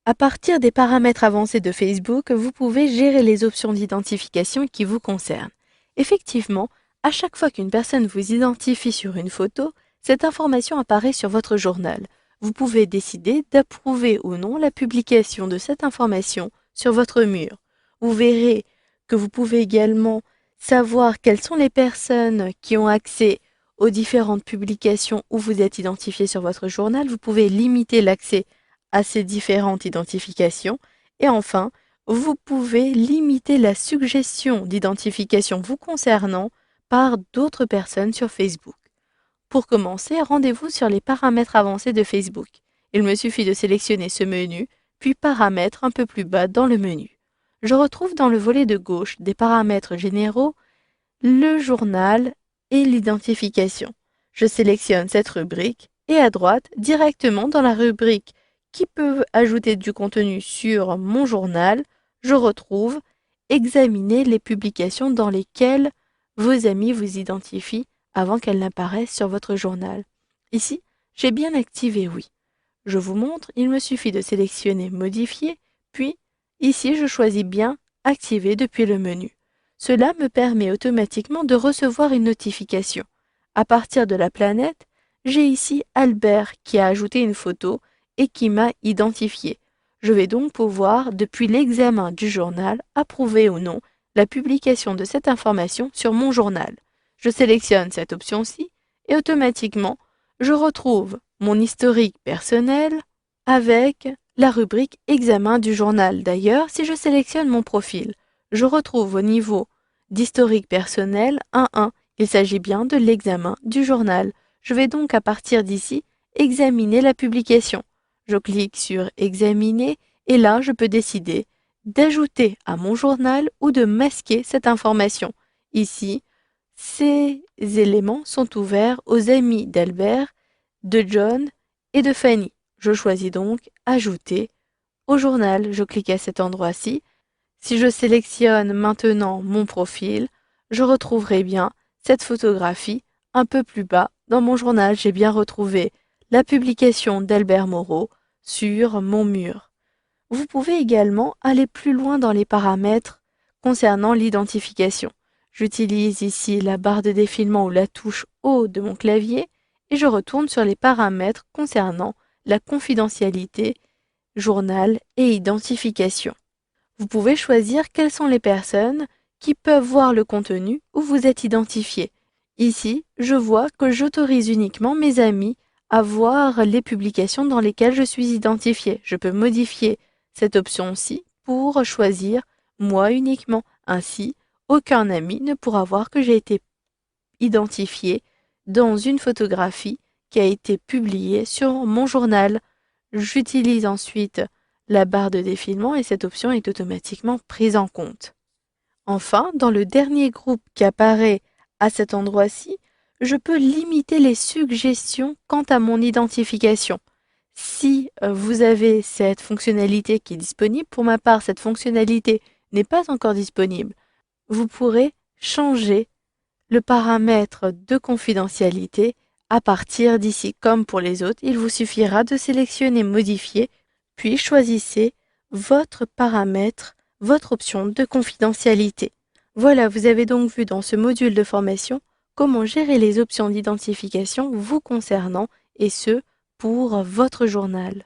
À partir des paramètres avancés de Facebook, vous pouvez gérer les options d'identification qui vous concernent. Effectivement, à chaque fois qu'une personne vous identifie sur une photo, cette information apparaît sur votre journal. Vous pouvez décider d'approuver ou non la publication de cette information sur votre mur. Vous verrez que vous pouvez également savoir quelles sont les personnes qui ont accès aux différentes publications où vous êtes identifié sur votre journal. Vous pouvez limiter l'accès à ces différentes identifications. Et enfin, vous pouvez limiter la suggestion d'identification vous concernant par d'autres personnes sur Facebook. Pour commencer, rendez-vous sur les paramètres avancés de Facebook. Il me suffit de sélectionner ce menu, puis paramètres un peu plus bas dans le menu. Je retrouve dans le volet de gauche des paramètres généraux, le journal et l'identification. Je sélectionne cette rubrique et à droite, directement dans la rubrique qui peut ajouter du contenu sur mon journal, je retrouve examiner les publications dans lesquelles vos amis vous identifient avant qu'elles n'apparaissent sur votre journal. Ici, j'ai bien activé oui. Je vous montre, il me suffit de sélectionner modifier, puis ici je choisis bien activer depuis le menu. Cela me permet automatiquement de recevoir une notification. À partir de la planète, j'ai ici Albert qui a ajouté une photo et qui m'a identifié. Je vais donc pouvoir, depuis l'examen du journal, approuver ou non la publication de cette information sur mon journal. Je sélectionne cette option-ci et automatiquement, je retrouve mon historique personnel avec la rubrique examen du journal. D'ailleurs, si je sélectionne mon profil, je retrouve au niveau d'historique personnel 1.1. Il s'agit bien de l'examen du journal. Je vais donc à partir d'ici examiner la publication. Je clique sur examiner et là je peux décider d'ajouter à mon journal ou de masquer cette information. Ici, ces éléments sont ouverts aux amis d'Albert, de John et de Fanny. Je choisis donc ajouter au journal. Je clique à cet endroit-ci. Si je sélectionne maintenant mon profil, je retrouverai bien cette photographie un peu plus bas dans mon journal. J'ai bien retrouvé la publication d'Albert Moreau sur mon mur. Vous pouvez également aller plus loin dans les paramètres concernant l'identification. J'utilise ici la barre de défilement ou la touche haut de mon clavier et je retourne sur les paramètres concernant la confidentialité, journal et identification. Vous pouvez choisir quelles sont les personnes qui peuvent voir le contenu où vous êtes identifié. Ici, je vois que j'autorise uniquement mes amis à voir les publications dans lesquelles je suis identifié. Je peux modifier cette option-ci pour choisir moi uniquement. Ainsi, aucun ami ne pourra voir que j'ai été identifié dans une photographie qui a été publiée sur mon journal. J'utilise ensuite la barre de défilement et cette option est automatiquement prise en compte. Enfin, dans le dernier groupe qui apparaît à cet endroit-ci, je peux limiter les suggestions quant à mon identification. Si vous avez cette fonctionnalité qui est disponible, pour ma part, cette fonctionnalité n'est pas encore disponible, vous pourrez changer le paramètre de confidentialité à partir d'ici. Comme pour les autres, il vous suffira de sélectionner Modifier, puis choisissez votre paramètre, votre option de confidentialité. Voilà, vous avez donc vu dans ce module de formation comment gérer les options d'identification vous concernant et ce, pour votre journal.